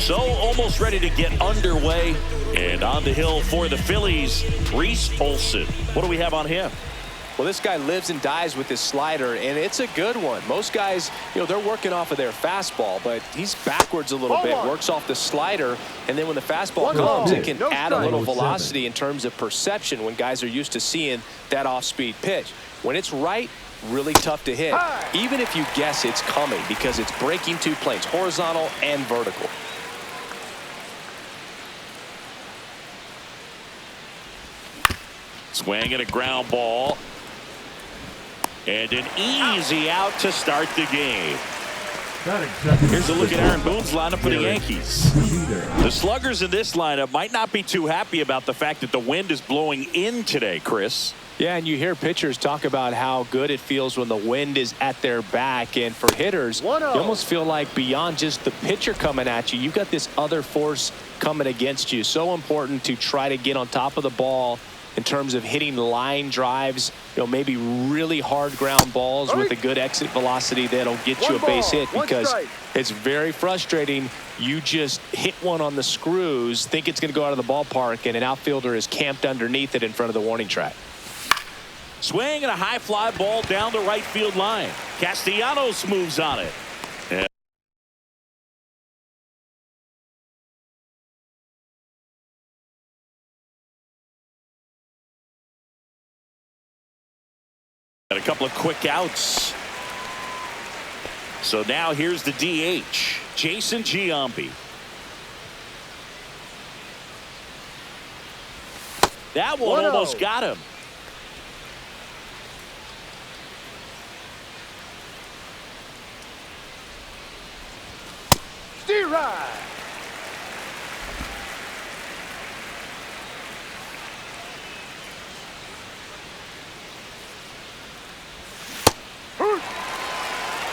So almost ready to get underway. And on the hill for the Phillies, Reese Olson. What do we have on him? Well, this guy lives and dies with his slider, and it's a good one. Most guys, they're working off of their fastball, but he's backwards a little bit, works off the slider, and then when the fastball comes, it can add a little velocity in terms of perception when guys are used to seeing that off-speed pitch. When it's right, really tough to hit, even if you guess it's coming, because it's breaking two planes, horizontal and vertical. Swing and a ground ball. And an easy out to start the game. Here's a look at Aaron Boone's lineup for the Yankees. The sluggers in this lineup might not be too happy about the fact that the wind is blowing in today, Chris. Yeah, and you hear pitchers talk about how good it feels when the wind is at their back. And for hitters, you almost feel like beyond just the pitcher coming at you, you've got this other force coming against you. So important to try to get on top of the ball in terms of hitting line drives, maybe really hard ground balls with a good exit velocity that'll get you a base hit, because it's very frustrating. You just hit one on the screws, think it's going to go out of the ballpark, and an outfielder is camped underneath it in front of the warning track. Swing and a high fly ball down the right field line. Castellanos moves on it. And a couple of quick outs. So now here's the DH, Jason Giambi. That one almost got him.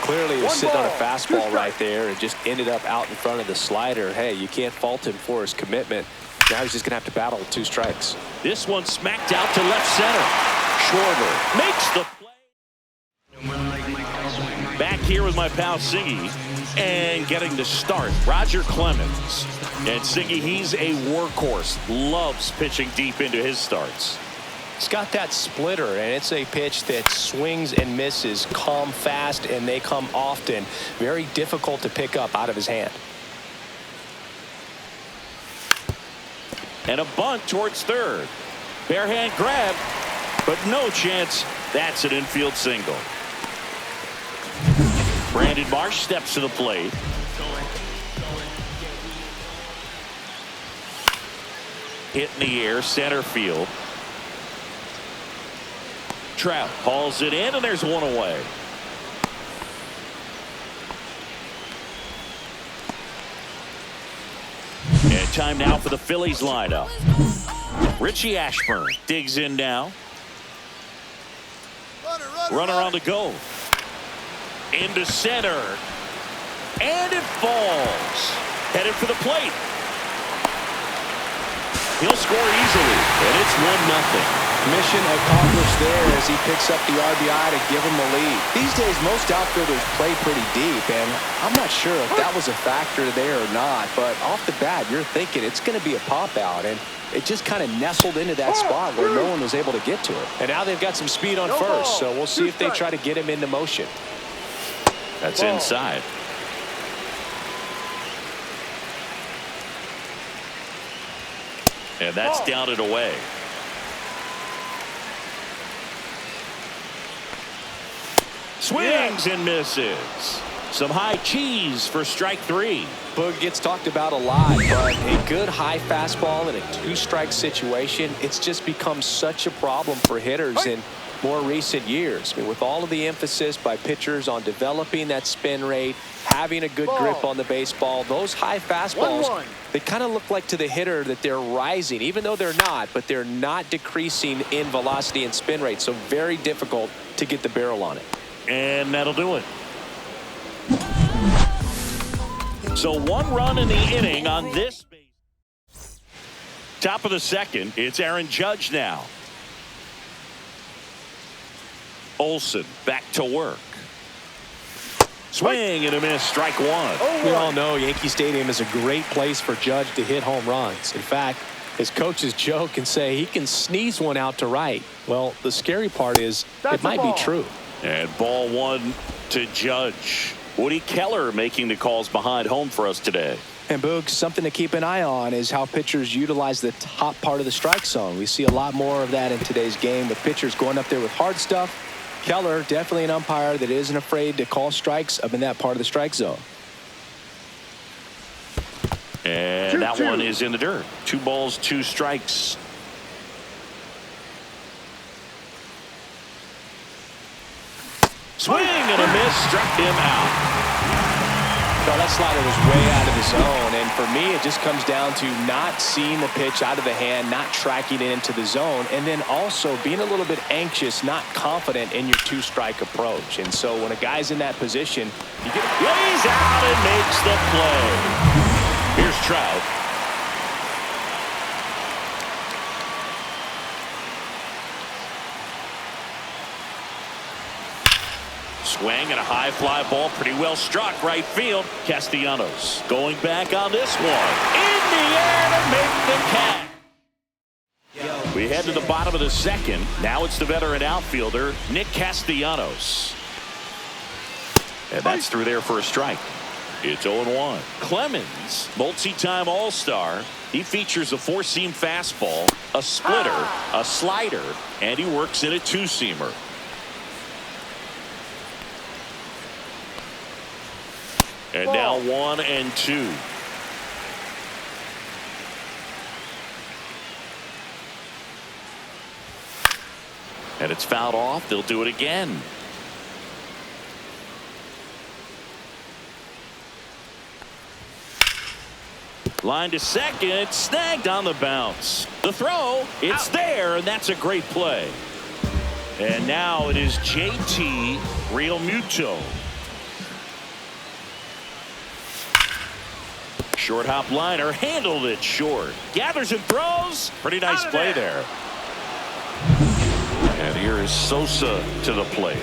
Clearly, he was sitting on a fastball right there and just ended up out in front of the slider. Hey, you can't fault him for his commitment. Now he's just going to have to battle with two strikes. This one smacked out to left center. Shorter makes the play. Back here with my pal Siggy, and getting the start, Roger Clemens. And Siggy, he's a workhorse. Loves pitching deep into his starts. He's got that splitter, and it's a pitch that swings and misses, come fast, and they come often. Very difficult to pick up out of his hand. And a bunt towards third. Bare hand grab, but no chance. That's an infield single. Brandon Marsh steps to the plate. Hit in the air, center field. Trout hauls it in, and there's one away. And time now for the Phillies lineup. Richie Ashburn digs in now. Runner on the go. Into center. And it falls. Headed for the plate. He'll score easily, and it's 1-0. Mission accomplished there as he picks up the RBI to give him the lead. These days, most outfielders play pretty deep, and I'm not sure if that was a factor there or not, but off the bat, you're thinking it's going to be a pop-out, and it just kind of nestled into that spot where no one was able to get to it. And now they've got some speed on first, so we'll see if they try to get him into motion. That's inside. And that's down and away. Swings and misses. Some high cheese for strike three. Boog gets talked about a lot, but a good high fastball in a two-strike situation, it's just become such a problem for hitters in more recent years. I mean, with all of the emphasis by pitchers on developing that spin rate, having a good grip on the baseball, those high fastballs, they kind of look like to the hitter that they're rising, even though they're not, but they're not decreasing in velocity and spin rate, so very difficult to get the barrel on it. And that'll do it. So 1 run in the inning on this base. Top of the second, it's Aaron Judge now. Olson back to work. Swing and a miss, strike one. We all know Yankee Stadium is a great place for Judge to hit home runs. In fact, his coaches joke and say he can sneeze one out to right. Well, the scary part is it might be true. And ball one to Judge. Woody Keller making the calls behind home for us today. And Boog, something to keep an eye on is how pitchers utilize the top part of the strike zone. We see a lot more of that in today's game with pitchers going up there with hard stuff. Keller, definitely an umpire that isn't afraid to call strikes up in that part of the strike zone. And that one is in the dirt. 2 balls, 2 strikes. Swing and a miss, struck him out. Well, that slider was way out of the zone, and for me, it just comes down to not seeing the pitch out of the hand, not tracking it into the zone, and then also being a little bit anxious, not confident in your 2-strike approach. And so when a guy's in that position, you get lays out and makes the play. Here's Trout. Swing and a high fly ball, pretty well struck right field. Castellanos going back on this one. In the air to make the catch. We head to the bottom of the second. Now it's the veteran outfielder, Nick Castellanos. And that's through there for a strike. It's 0-1. Clemens, multi-time All-Star. He features a 4-seam fastball, a splitter, a slider, and he works in a 2-seamer. And now 1 and 2. And it's fouled off. They'll do it again. Line to second, snagged on the bounce. The throw, it's there, and that's a great play. And now it is JT Realmuto. Short hop liner, handled it short. Gathers and throws. Pretty nice play there. And here is Sosa to the plate.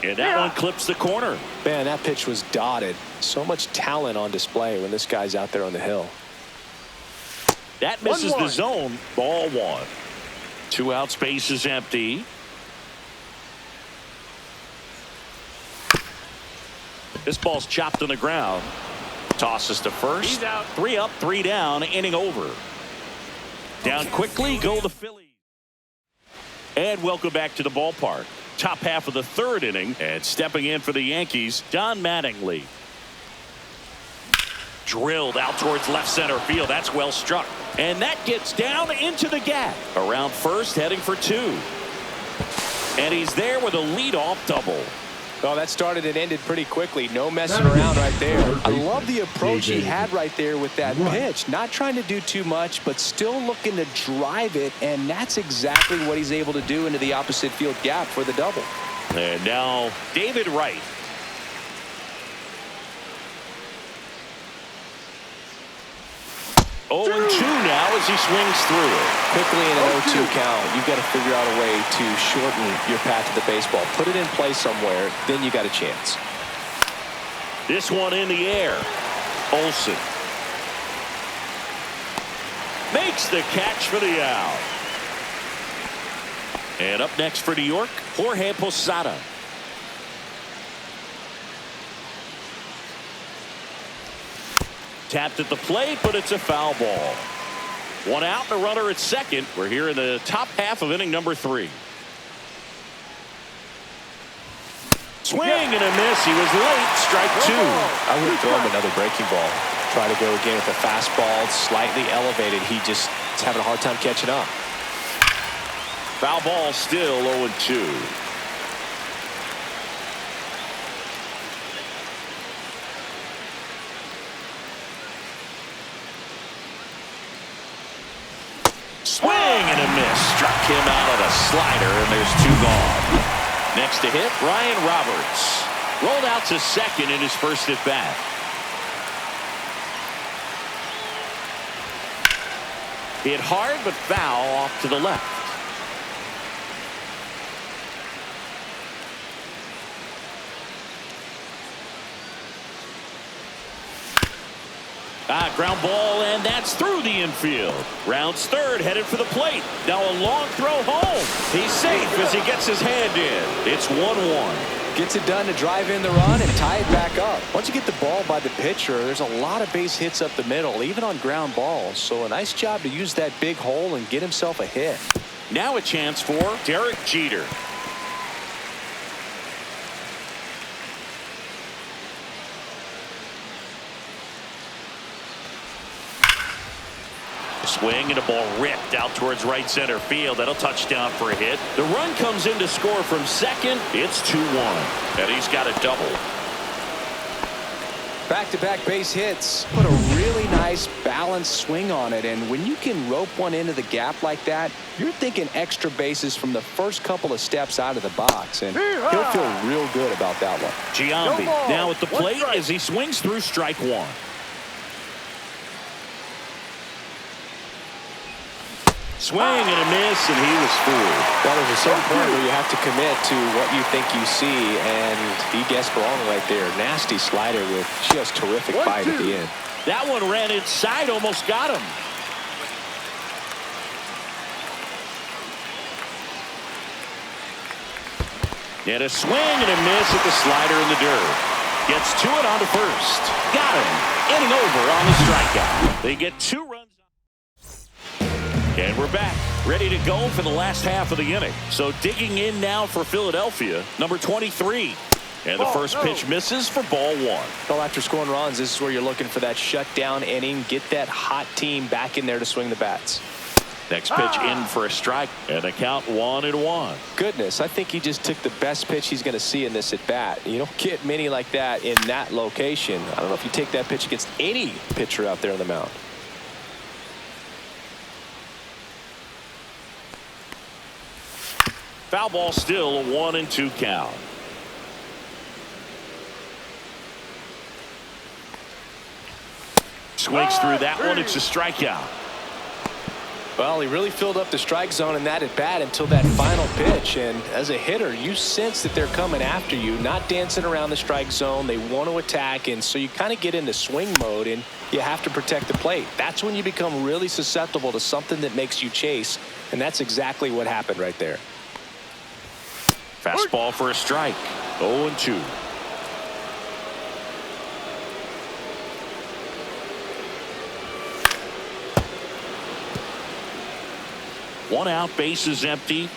And that one clips the corner. Man, that pitch was dotted. So much talent on display when this guy's out there on the hill. That misses the zone. Ball 1. 2 out, space is empty. This ball's chopped on the ground. Tosses to first. He's out. 3 up, 3 down. Inning over. Down quickly go the Phillies. And welcome back to the ballpark. Top half of the 3rd inning. And stepping in for the Yankees, Don Mattingly. Drilled out towards left center field. That's well struck. And that gets down into the gap. Around first, heading for 2. And he's there with a leadoff double. Well, that started and ended pretty quickly. No messing around right there. I love the approach he had right there with that pitch. Not trying to do too much, but still looking to drive it, and that's exactly what he's able to do into the opposite field gap for the double. And now David Wright. 0-2 now as he swings through it. Quickly in an 0-2 count, you've got to figure out a way to shorten your path to the baseball. Put it in play somewhere, then you got a chance. This one in the air. Olsen makes the catch for the out. And up next for New York, Jorge Posada. Tapped at the plate, but it's a foul ball. 1 out and a runner at second. We're here in the top half of inning number 3. Swing and a miss. He was late. Strike 2. I would throw him another breaking ball. Try to go again with a fastball, slightly elevated. He just is having a hard time catching up. Foul ball, still 0-2. Swing and a miss. Struck him out of a slider, and there's 2 gone. Next to hit, Ryan Roberts. Rolled out to second in his first at bat. Hit hard, but foul off to the left. Ground ball, and that's through the infield. Rounds third, headed for the plate. Now a long throw home. He's safe as he gets his hand in. It's 1-1. Gets it done to drive in the run and tie it back up. Once you get the ball by the pitcher, there's a lot of base hits up the middle, even on ground balls. So a nice job to use that big hole and get himself a hit. Now a chance for Derek Jeter. Swing and a ball ripped out towards right center field. That'll touch down for a hit. The run comes in to score from second. It's 2-1. And he's got a double. Back-to-back base hits. Put a really nice balanced swing on it. And when you can rope one into the gap like that, you're thinking extra bases from the first couple of steps out of the box. And he'll feel real good about that one. Giambi now at the plate as he swings through strike one. Swing and a miss, and he was fooled. Well, there's a certain point where you have to commit to what you think you see, and he guessed wrong right there. Nasty slider with just terrific bite at the end. That one ran inside, almost got him. And a swing and a miss at the slider in the dirt. Gets to it onto first. Got him. Inning over on the strikeout. They get 2 runs. And we're back, ready to go for the last half of the inning. So digging in now for Philadelphia, number 23. And the first pitch misses for ball 1. Well, after scoring runs, this is where you're looking for that shutdown inning. Get that hot team back in there to swing the bats. Next pitch in for a strike, and a count 1-1. Goodness, I think he just took the best pitch he's going to see in this at bat. You don't get many like that in that location. I don't know if you take that pitch against any pitcher out there on the mound. Foul ball, still a 1-2 count. Swings through that one. It's a strikeout. Well, he really filled up the strike zone in that at bat until that final pitch. And as a hitter, you sense that they're coming after you, not dancing around the strike zone. They want to attack, and so you kind of get into swing mode, and you have to protect the plate. That's when you become really susceptible to something that makes you chase, and that's exactly what happened right there. Fastball for a strike. 0-2. One out, base is empty.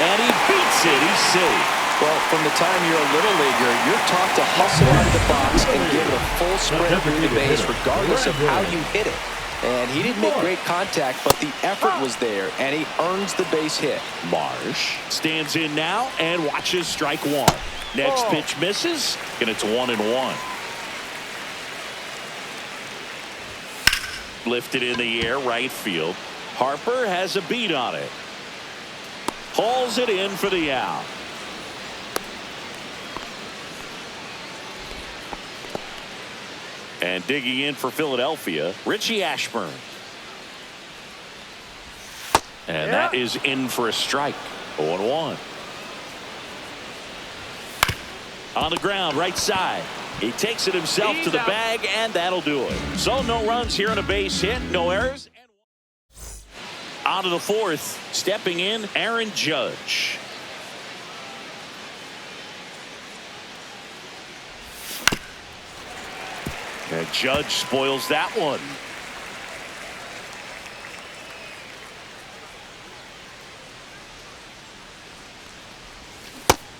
And he beats it. He's safe. Well, from the time you're a little leaguer, you're taught to hustle out of the box and give it a full sprint through the base regardless of how you hit it. And he didn't make great contact, but the effort was there, and he earns the base hit. Marsh stands in now and watches strike one. Next pitch misses, and it's 1-1. Lifted in the air, right field. Harper has a beat on it. Hauls it in for the out. And digging in for Philadelphia, Richie Ashburn. And that is in for a strike. 0-1. On the ground, right side. He takes it himself to the bag, and that'll do it. So no runs here on a base hit, no errors. On to the fourth, stepping in, Aaron Judge. And Judge spoils that one.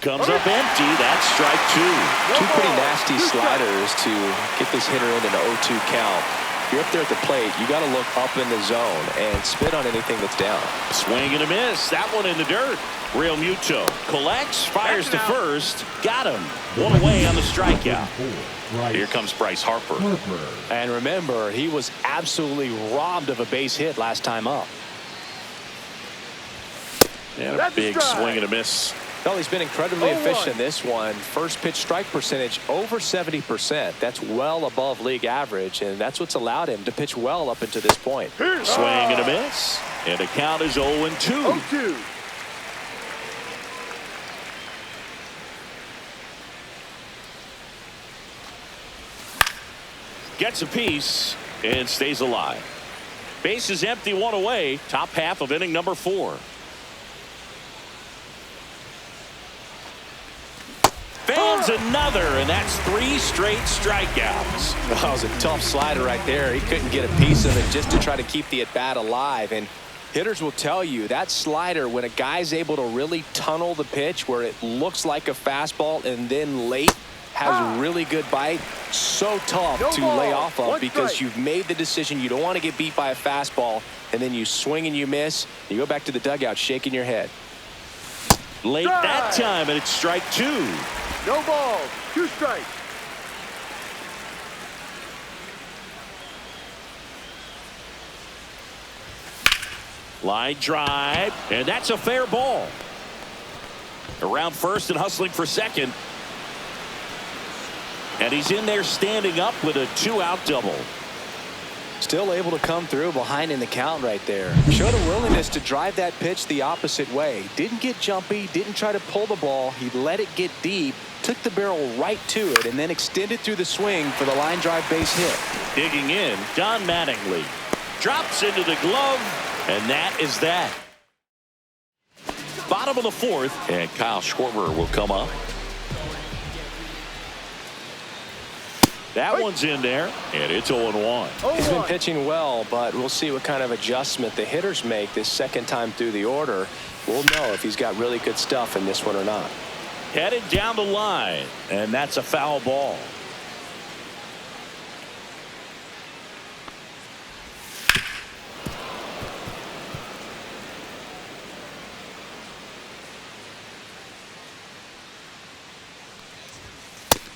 Comes up empty. That's strike two. Two pretty nasty sliders to get this hitter in an 0-2 count. If you're up there at the plate, you got to look up in the zone and spit on anything that's down. Swing and a miss. That one in the dirt. Real Muto collects, fires to first. Got him. One away on the strikeout. Here comes Bryce Harper. And remember, he was absolutely robbed of a base hit last time up. And a big swing and a miss. Well, he's been incredibly efficient in this one. First pitch strike percentage over 70%. That's well above league average, and that's what's allowed him to pitch well up until this point. Swing and a miss. And the count is 0-2. Gets a piece and stays alive. Base is empty, one away. Top half of inning number 4. Fans another, and that's 3 straight strikeouts. That was a tough slider right there. He couldn't get a piece of it just to try to keep the at-bat alive. And hitters will tell you that slider, when a guy's able to really tunnel the pitch where it looks like a fastball and then late has really good bite, so tough to lay off of because you've made the decision you don't want to get beat by a fastball, and then you swing and you miss. You go back to the dugout shaking your head. Late that time, and it's strike 2. No ball, 2 strikes. Line drive, and that's a fair ball. Around first and hustling for second. And he's in there standing up with a 2-out double. Still able to come through behind in the count right there. Showed a willingness to drive that pitch the opposite way. Didn't get jumpy, didn't try to pull the ball. He let it get deep, took the barrel right to it, and then extended through the swing for the line drive base hit. Digging in, Don Mattingly drops into the glove, and that is that. Bottom of the 4th, and Kyle Schwarber will come up. That one's in there, and it's 0-1. He's been pitching well, but we'll see what kind of adjustment the hitters make this second time through the order. We'll know if he's got really good stuff in this one or not. Headed down the line, and that's a foul ball.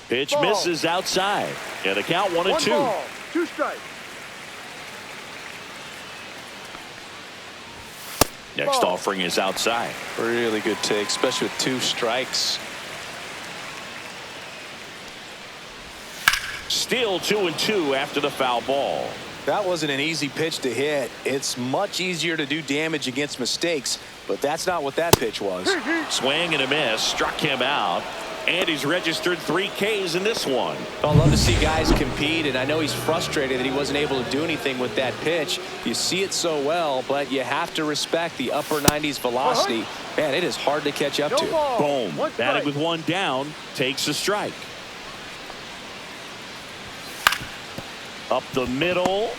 Pitch misses outside, and the count 1-2. 2 strikes. Next offering is outside. Really good take, especially with 2 strikes. Still 2-2 after the foul ball. That wasn't an easy pitch to hit. It's much easier to do damage against mistakes, but that's not what that pitch was. Swing and a miss, struck him out. And he's registered 3 Ks in this one. I love to see guys compete, and I know he's frustrated that he wasn't able to do anything with that pitch. You see it so well, but you have to respect the upper 90s velocity. Man, it is hard to catch up to. Boom. Batting with 1 down, takes a strike. Up the middle.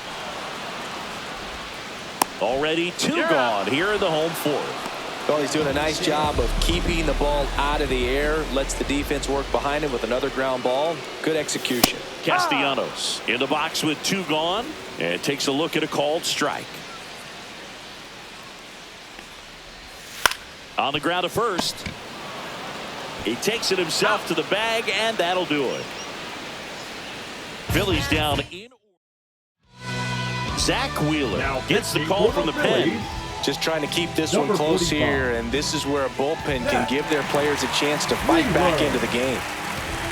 Already 2 gone here in the home 4th. Well, he's doing a nice job of keeping the ball out of the air. Lets the defense work behind him with another ground ball. Good execution. Castellanos in the box with 2 gone, and takes a look at a called strike. On the ground to first. He takes it himself to the bag, and that'll do it. Phillies down in. Zach Wheeler gets the call from the pen. Just trying to keep this one close here, and this is where a bullpen can give their players a chance to fight back into the game.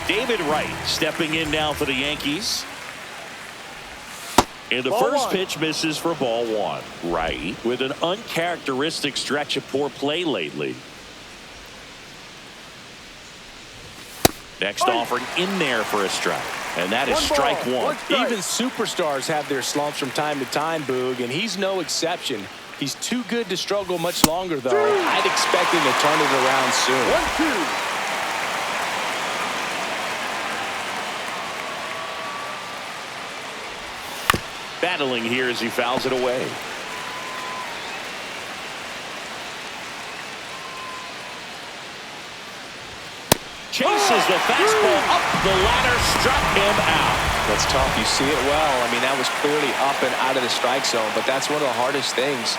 David Wright stepping in now for the Yankees. And the first pitch misses for ball 1. Wright with an uncharacteristic stretch of poor play lately. Next offering in there for a strike. And that is strike 1. Even superstars have their slumps from time to time, Boog, and he's no exception. He's too good to struggle much longer, though. I'd expect him to turn it around soon. 1-2. Battling here as he fouls it away. Chases the fastball up the ladder, struck him out. That's tough. You see it well. I mean, that was clearly up and out of the strike zone, but that's one of the hardest things.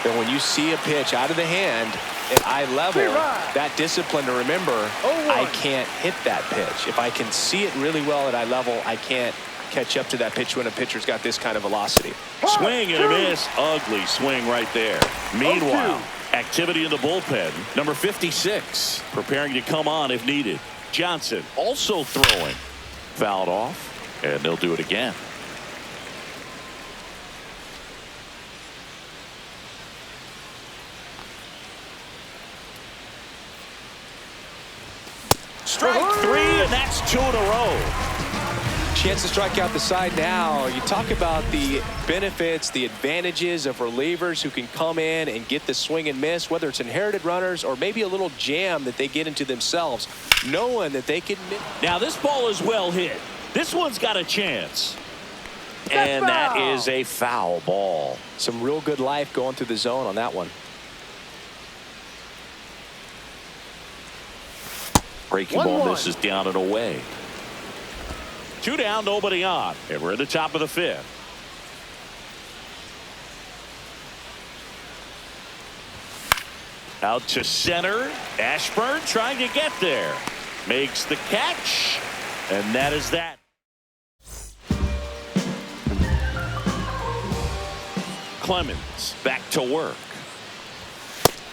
That when you see a pitch out of the hand at eye level, that discipline to remember, I can't hit that pitch. If I can see it really well at eye level, I can't catch up to that pitch when a pitcher's got this kind of velocity. Swing and a miss. Ugly swing right there. Meanwhile, activity in the bullpen. Number 56 preparing to come on if needed. Johnson also throwing. Fouled off, and they'll do it again. Strike 3, and that's 2 in a row. Chance to strike out the side now. You talk about the benefits, the advantages of relievers who can come in and get the swing and miss, whether it's inherited runners or maybe a little jam that they get into themselves, knowing that they can. Now this ball is well hit. This one's got a chance. And that is a foul ball. Some real good life going through the zone on that one. Breaking ball misses down and away. 2 down, nobody on. And we're at the top of the 5th. Out to center. Ashburn trying to get there. Makes the catch. And that is that. Clemens back to work.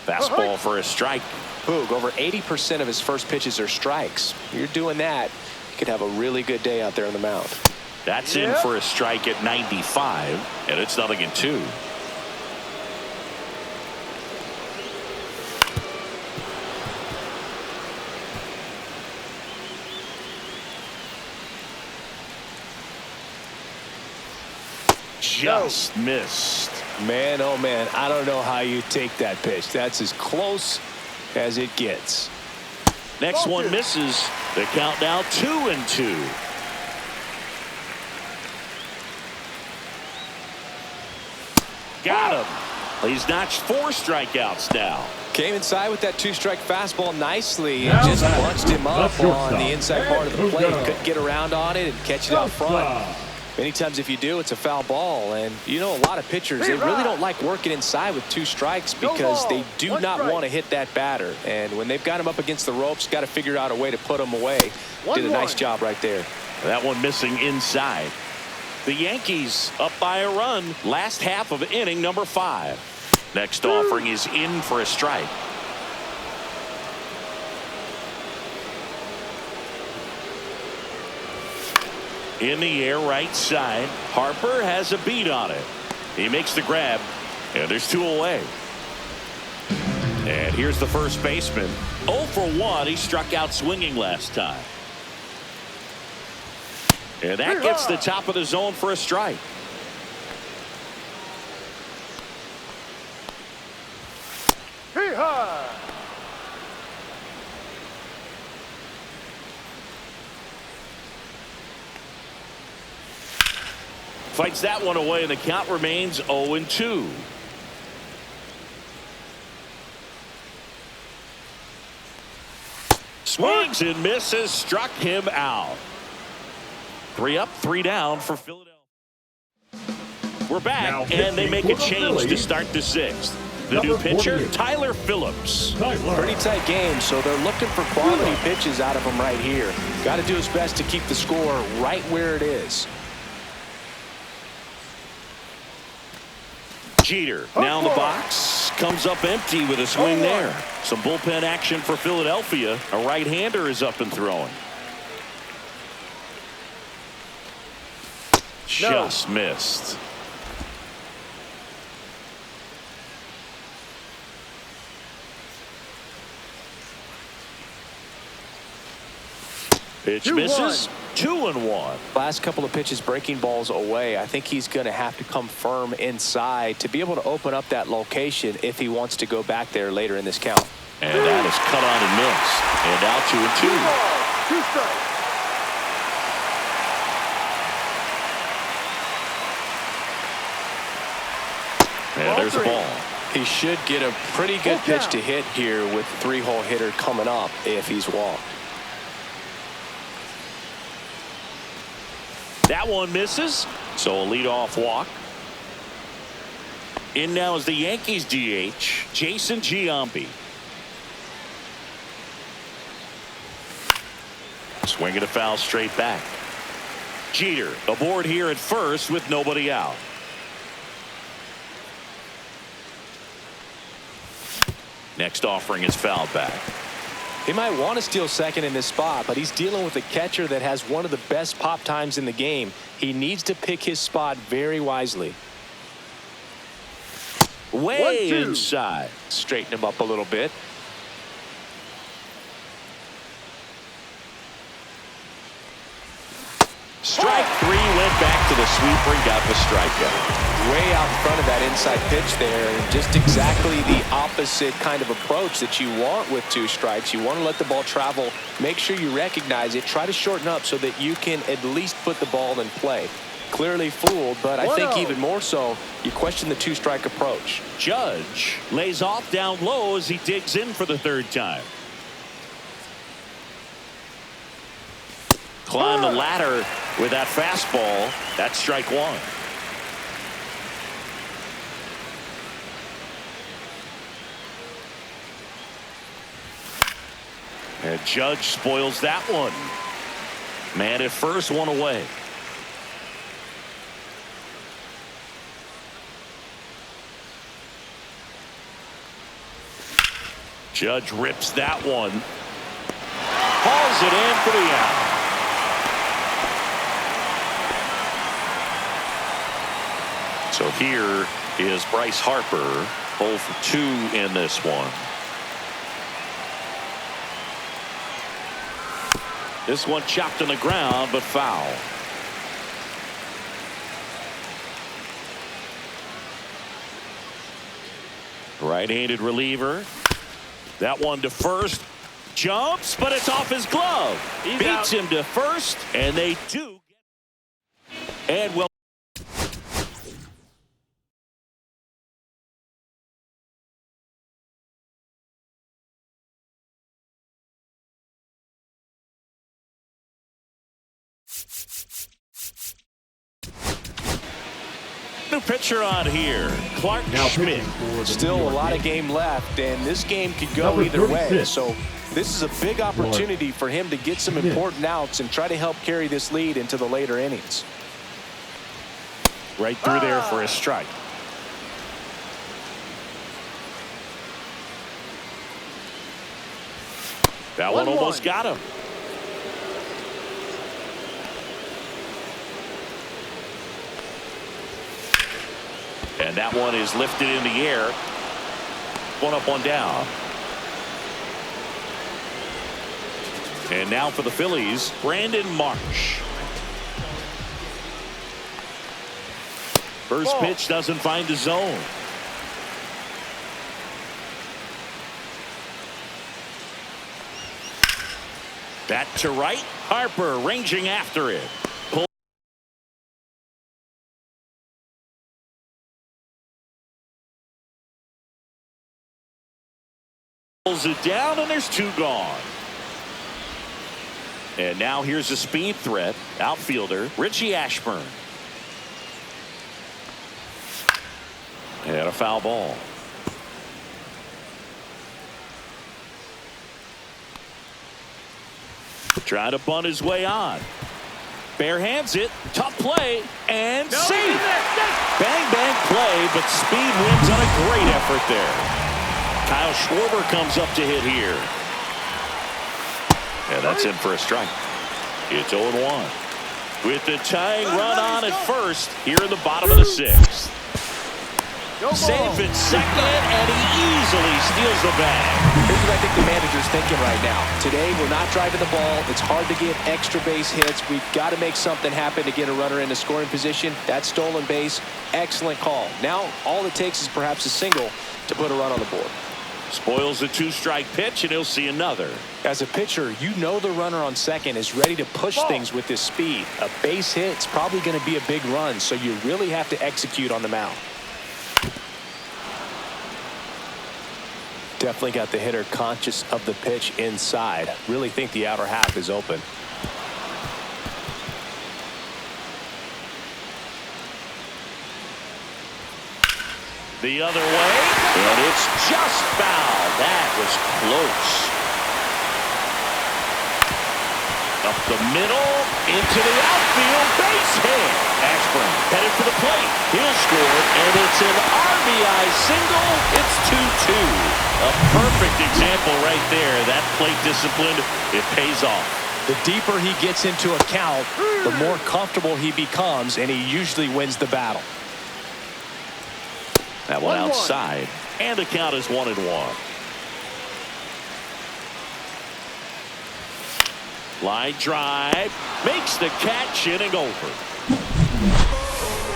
Fastball for a strike. Boog, over 80% of his first pitches are strikes. You're doing that, you could have a really good day out there on the mound. That's in for a strike at 95, and it's 0-2. Just missed. Man, oh man, I don't know how you take that pitch. That's as close as it gets. Next one misses. The count now 2-2. Got him. He's notched 4 strikeouts now. Came inside with that 2-strike fastball nicely and just bunched him up on the inside part of the plate. Couldn't get around on it and catch it out front. Many times if you do, it's a foul ball. And you know, a lot of pitchers, they really don't like working inside with 2 strikes because they do not want to hit that batter. And when they've got him up against the ropes, got to figure out a way to put him away. Did a nice job right there. That one missing inside. The Yankees up by a run. Last half of inning number 5. Next offering is in for a strike. In the air right side. Harper has a beat on it. He makes the grab, and there's 2 away. And here's the first baseman. 0 for 1. He struck out swinging last time. And that gets the top of the zone for a strike. PHI. Fights that one away, and the count remains 0-2. Swings and misses, struck him out. 3 up, 3 down for Philadelphia. We're back, and they make a change to start the 6th. The new pitcher, Tyler Phillips. Pretty tight game, so they're looking for quality pitches out of him right here. Got to do his best to keep the score right where it is. Jeter now in the box, comes up empty with a swing there. Some bullpen action for Philadelphia. A right-hander is up and throwing. Just missed. Pitch misses. 2-1. Last couple of pitches breaking balls away. I think he's going to have to come firm inside to be able to open up that location if he wants to go back there later in this count. And that is cut on and missed. And now 2-2. 2 strikes. And there's a ball. He should get a pretty good pitch to hit here with the 3-hole hitter coming up if he's walked. That one misses, so a leadoff walk. In now is the Yankees DH, Jason Giambi. Swinging a foul straight back. Jeter aboard here at first with nobody out. Next offering is fouled back. He might want to steal second in this spot, but he's dealing with a catcher that has one of the best pop times in the game. He needs to pick his spot very wisely. Way inside. Straighten him up a little bit. Strike back to the sweeper and got the strikeout. Way out in front of that inside pitch there, and just exactly the opposite kind of approach that you want with 2 strikes. You want to let the ball travel, make sure you recognize it, try to shorten up so that you can at least put the ball in play. Clearly fooled, but I think even more so, you question the 2-strike approach. Judge lays off down low as he digs in for the 3rd time. Climb the ladder with that fastball. That's strike 1. And Judge spoils that one. Man at first, 1 away. Judge rips that one. Hauls it in for the out. So here is Bryce Harper, 0 for 2 in this one. This one chopped on the ground, but foul. Right-handed reliever. That one to first. Jumps, but it's off his glove. Beats him to first, and they do. And well. New pitcher on here, Clark Schmidt. Still a lot of game left, and this game could go either way. So this is a big opportunity for him to get some important outs and try to help carry this lead into the later innings. Right through there for a strike. That one almost got him. And that one is lifted in the air. 1 up, 1 down. And now for the Phillies, Brandon Marsh. First pitch doesn't find the zone. Bat to right. Harper ranging after it. Pulls it down, and there's 2 gone. And now here's a speed threat. Outfielder Richie Ashburn. And a foul ball. Trying to bunt his way on. Bare hands it. Tough play. And safe. Bang, bang play, but speed wins on a great effort there. Kyle Schwarber comes up to hit here. And that's in for a strike. It's 0-1. With the tying run on at first here in the bottom of the 6th. Safe at second, and he easily steals the bag. Here's what I think the manager's thinking right now. Today, we're not driving the ball. It's hard to get extra base hits. We've got to make something happen to get a runner into scoring position. That stolen base, excellent call. Now, all it takes is perhaps a single to put a run on the board. Spoils the 2-strike pitch, and he'll see another. As a pitcher, you know the runner on second is ready to push things with his speed. A base hit's probably going to be a big run, so you really have to execute on the mound. Definitely got the hitter conscious of the pitch inside. Really think the outer half is open. The other way, and it's just foul. That was close. Up the middle, into the outfield, base hit. Ashburn headed for the plate. He'll score, and it's an RBI single. It's 2-2. A perfect example right there. That plate discipline, it pays off. The deeper he gets into a count, the more comfortable he becomes, and he usually wins the battle. That one outside, and the count is 1-1. Line drive, makes the catch, inning over.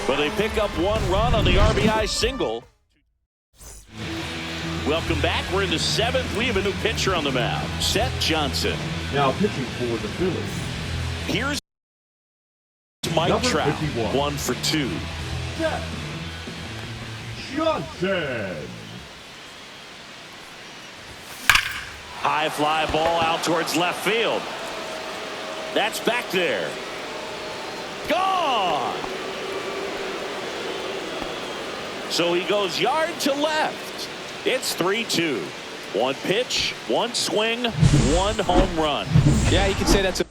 But they pick up 1 run on the RBI single. Welcome back. We're in the 7th. We have a new pitcher on the mound, Seth Johnson. Now pitching for the Phillies. Here's Mike Number Trout, 51. 1 for 2. Seth Johnson. High fly ball out towards left field. That's back there. Gone. So he goes yard to left. It's 3-2. 1 pitch, 1 swing, 1 home run. Yeah, you can say that's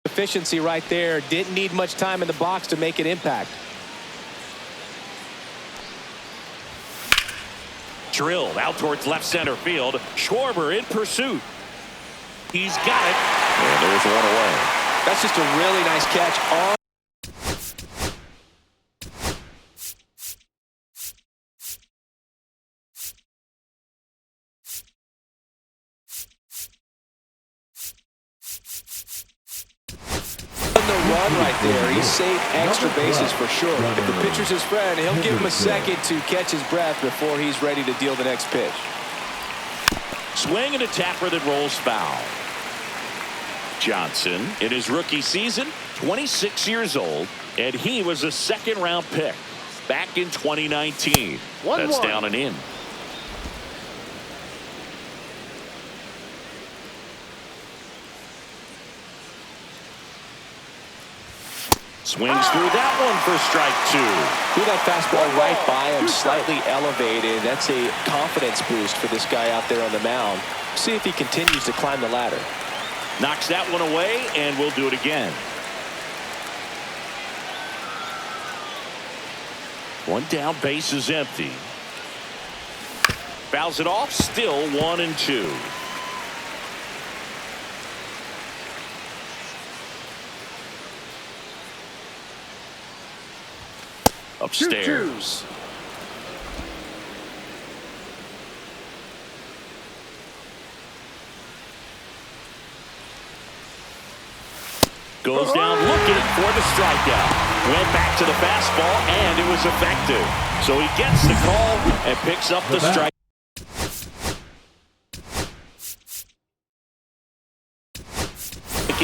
efficiency right there. Didn't need much time in the box to make an impact. Drilled out towards left center field. Schwarber in pursuit. He's got it. And there's 1 away. That's just a really nice catch on the run right there. He saved extra bases for sure. If the pitcher's his friend, he'll give him a second to catch his breath before he's ready to deal the next pitch. Swing and a tapper that rolls foul. Johnson, in his rookie season, 26 years old, and he was a 2nd-round pick back in 2019. That's down and in. Swings through that one for strike 2. Threw that fastball right by him, slightly elevated. That's a confidence boost for this guy out there on the mound. See if he continues to climb the ladder. Knocks that one away, and we'll do it again. 1 down, base is empty. Fouls it off, still 1-2. Upstairs. Goes down looking for the strikeout. Went back to the fastball, and it was effective. So he gets the call and picks up the strike.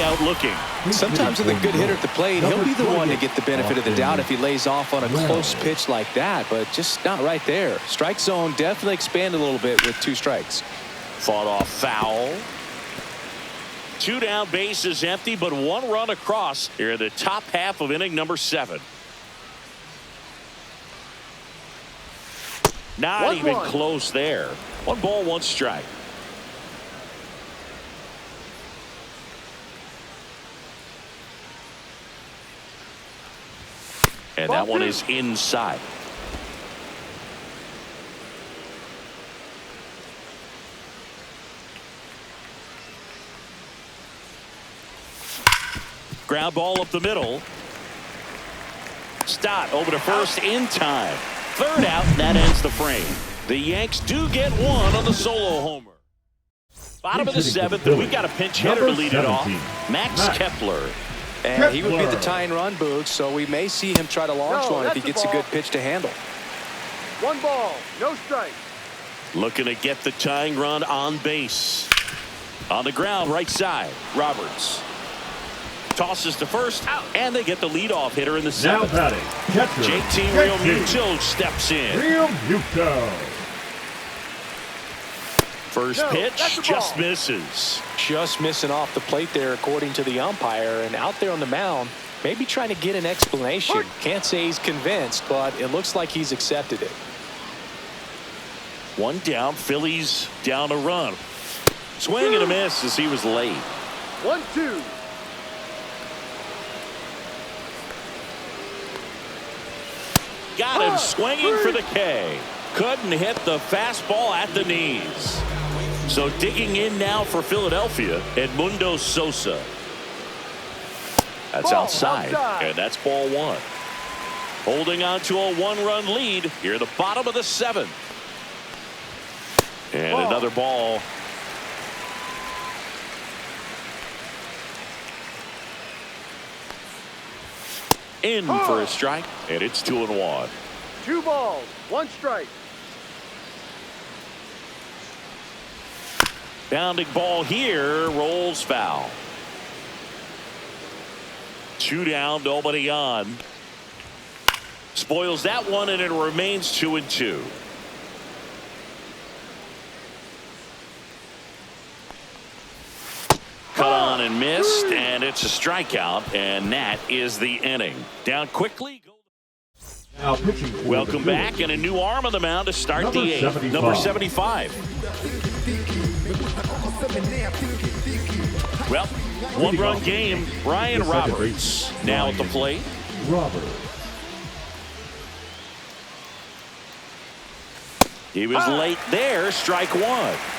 Out looking. Sometimes with a good hitter at the plate, he'll be the one to get the benefit of the doubt if he lays off on a close pitch like that, but just not right there. Strike zone definitely expanded a little bit with 2 strikes. Fought off foul. 2 down, base is empty, but 1 run across here in the top half of inning number 7. Not even close there. 1 ball, 1 strike. And that one is inside. Ground ball up the middle. Stott over to first in time. 3rd out, and that ends the frame. The Yanks do get 1 on the solo homer. Bottom of the 7th, and we've got a pinch hitter to lead it off. Max Kepler. And he would be the tying run, Boog, so we may see him try to launch one if he gets a good pitch to handle. 1 ball, no strike. Looking to get the tying run on base. On the ground, right side, Roberts. Tosses to first, and they get the leadoff hitter in the 7th. Now batting, catcher, JT Realmuto steps in. Realmuto. First pitch just misses. Just missing off the plate there, according to the umpire. And out there on the mound, maybe trying to get an explanation. Can't say he's convinced, but it looks like he's accepted it. 1 down, Phillies down a run. Swing and a miss as he was late. 1-2. Got him swinging for the K. Couldn't hit the fastball at the knees. So digging in now for Philadelphia, Edmundo Sosa. That's outside, and that's ball 1. Holding on to a 1-run lead here at the bottom of the 7th. And another ball. In for a strike, and it's 2-1. 2 balls, 1 strike. Bounding ball here, rolls foul. 2 down, nobody on. Spoils that one, and it remains 2-2. Cut on and missed, and it's a strikeout, and that is the inning. Down quickly. Now pitching for Welcome the back, and a new arm on the mound to start Number the 8th. 75. Number 75. Well, 1-run game. Brian Roberts now at the plate. Robert. He was late there. Strike 1.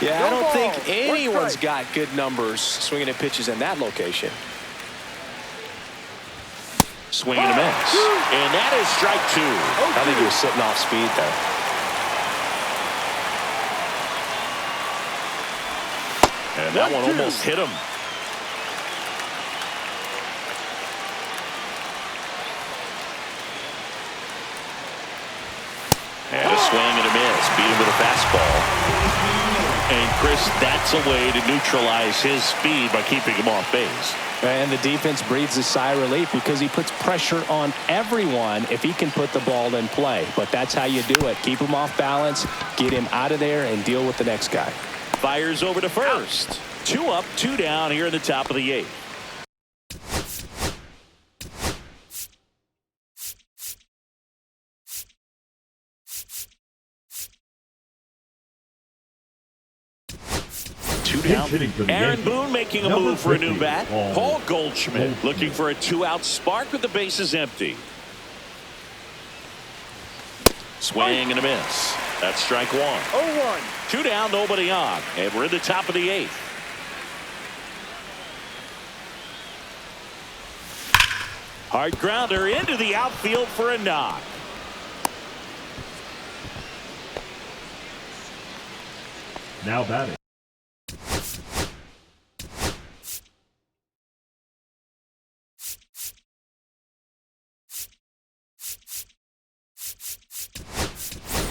Yeah, No I don't ball, think 1 anyone's strike. got good numbers swinging at pitches in that location. Swing and a miss. And that is strike 2. I think he was sitting off speed there. And that 1-2. one almost hit him. And a swing and a miss. Beat him with a fastball. And Chris, that's a way to neutralize his speed by keeping him off base. And the defense breathes a sigh of relief because he puts pressure on everyone if he can put the ball in play. But that's how you do it. Keep him off balance, get him out of there, and deal with the next guy. Fires over to first. 2 up, 2 down here in the top of the 8th. Aaron Boone making a move for a new bat. Paul Goldschmidt looking for a 2-out spark with the bases empty. Swing and a miss. That's strike 1. 0-1. 2 down, nobody on. And we're in the top of the 8th. Hard grounder into the outfield for a knock. Now batting.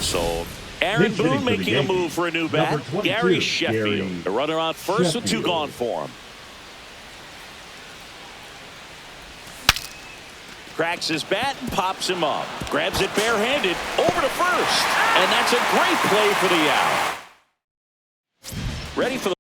So Aaron Boone making a move for a new bat. Gary Sheffield. The runner on first with 2 gone for him. Cracks his bat and pops him up. Grabs it barehanded over to first. And that's a great play for the out. Ready for the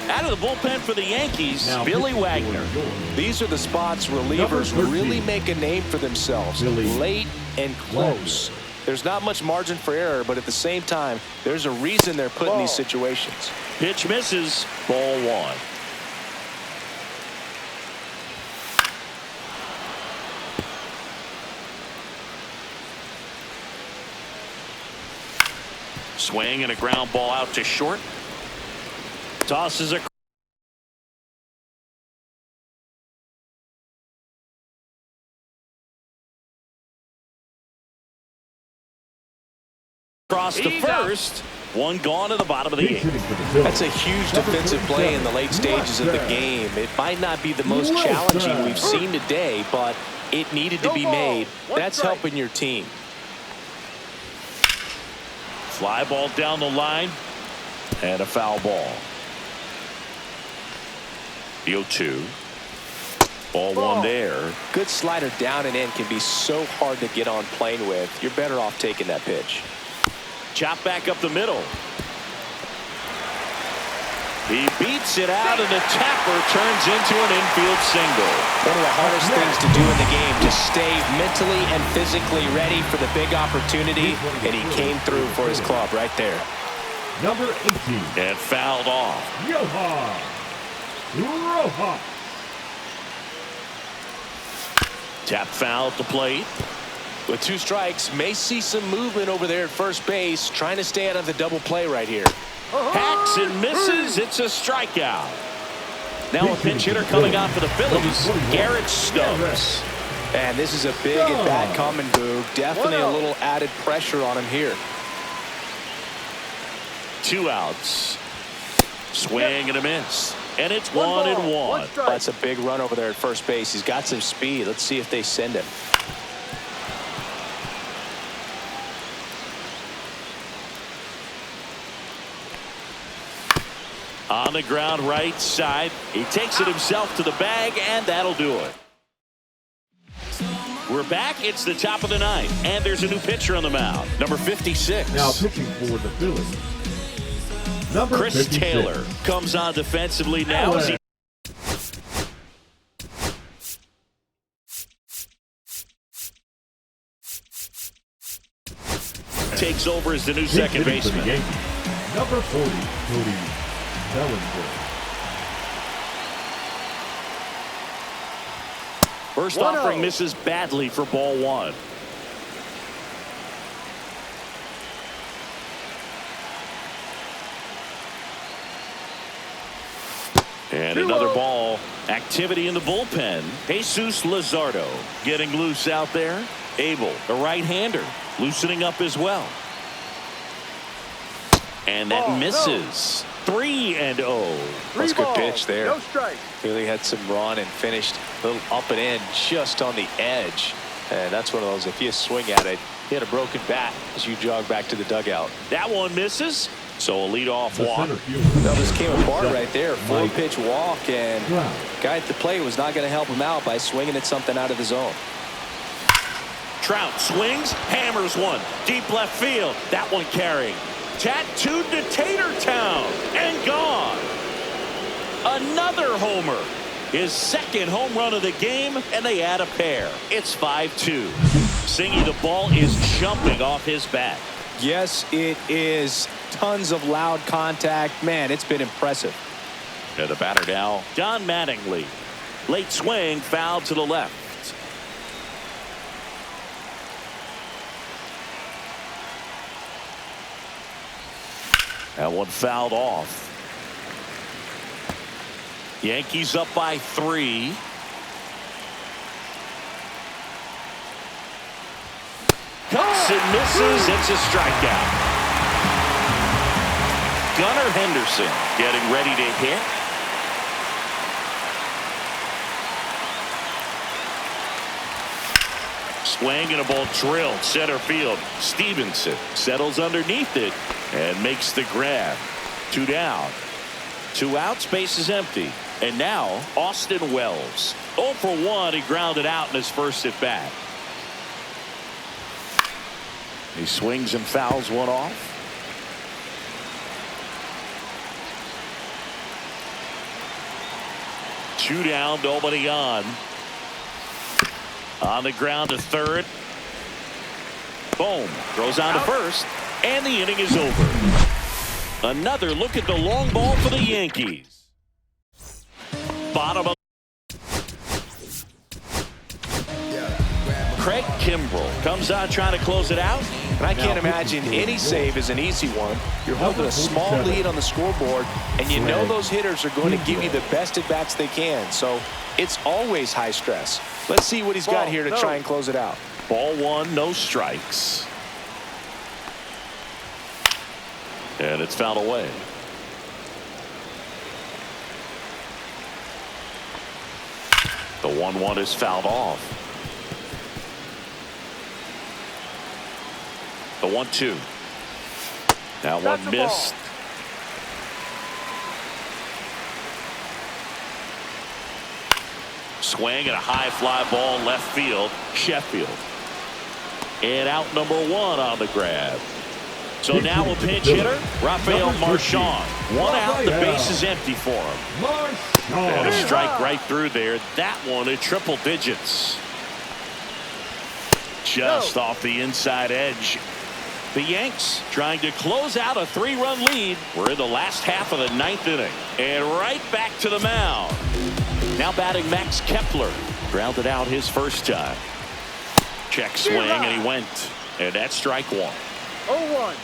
out of the bullpen for the Yankees, Now Billy Wagner. These are the spots relievers really make a name for themselves. Late and close. There's not much margin for error, but at the same time, there's a reason they're put in these situations. Pitch misses. Ball 1. Swing and a ground ball out to short. Tosses across to first. 1 gone to the bottom of the 8th. That's a huge defensive play in the late stages of the game. It might not be the most challenging we've seen today, but it needed to be made. That's helping your team. Fly ball down the line and a foul ball. The 0-2. Ball 1 there. Good slider down and in can be so hard to get on plane with. You're better off taking that pitch. Chop back up the middle. He beats it out, and the tapper turns into an infield single. One of the hardest things to do in the game, to stay mentally and physically ready for the big opportunity, and he came through for his club right there. Number 18. And fouled off. Rojas. Tap foul at the plate. With 2 strikes, may see some movement over there at first base, trying to stay out of the double play right here. Hacks and misses. It's a strikeout. Now a pinch hitter coming on for the Phillies, Garrett Stubbs. And this is a big at bat coming, Boog. Definitely a little added pressure on him here. 2 outs. Swing and a miss. And it's 1 ball, 1-1. 1 strike. That's a big run over there at first base. He's got some speed. Let's see if they send him. On the ground right side. He takes it himself to the bag, and that'll do it. We're back. It's the top of the 9th, and there's a new pitcher on the mound. Number 56. Now pitching for the Phillies. Number Chris 56. Taylor comes on defensively now as he takes over as the new second baseman. Number 40, Cody Bellinger. First 1-0. offering misses badly for ball 1. And 2-0. another ball. Activity in the bullpen. Jesus Luzardo getting loose out there. Abel, the right-hander, loosening up as well. And that misses. 3-0. That's a good pitch there. No strike. Really had some run and finished a little up and in just on the edge. And that's one of those, if you swing at it, hit a broken bat as you jog back to the dugout. That one misses. So a leadoff walk. That just came apart right there. Full pitch walk, and guy at the plate was not going to help him out by swinging at something out of the zone. Trout swings, hammers one. Deep left field. That one carrying. Tattooed to Tatertown and gone. Another homer. His second home run of the game, and they add a pair. It's 5-2. Singy, the ball is jumping off his bat. Yes, it is. Tons of loud contact. Man, it's been impressive. And the batter now, Don Mattingly. Late swing, foul to the left. That one fouled off. Yankees up by 3. Cuts and misses. It's a strikeout. Gunnar Henderson getting ready to hit. Swing and a ball drilled center field. Stevenson settles underneath it and makes the grab. 2 down. 2 outs, base is empty. And now Austin Wells. 0 for 1. He grounded out in his first at bat. He swings and fouls one off. Two down, nobody on. On the ground to third. Boom. Throws on to first. And the inning is over. Another look at the long ball for the Yankees. Bottom of Craig Kimbrell comes on trying to close it out. And I can't imagine any save is an easy one. You're holding a small lead on the scoreboard, and you know those hitters are going to give you the best at-bats they can. So it's always high stress. Let's see what he's got here to try and close it out. Ball 1, no strikes. And it's fouled away. The 1-1 is fouled off. The 1-2. Now one missed. Swing and a high fly ball left field. Sheffield. And out number 1 on the grab. So now a pinch hitter, Rafael Marchand. 1 out, the base is empty for him. And a strike right through there. That one at triple digits. Just off the inside edge. The Yanks trying to close out a 3-run lead. We're in the last half of the 9th inning. And right back to the mound. Now batting Max Kepler. Grounded out his first time. Check swing and he went. And that's strike 1. 0-1.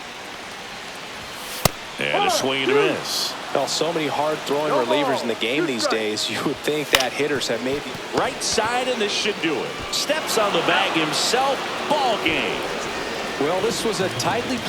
And a swing and a miss. Well, so many hard-throwing No relievers ball. in the game 2 these strikes. days. You would think that hitters have maybe Right side, and this should do it. Steps on the bag himself. Ball game. Well, this was a tightly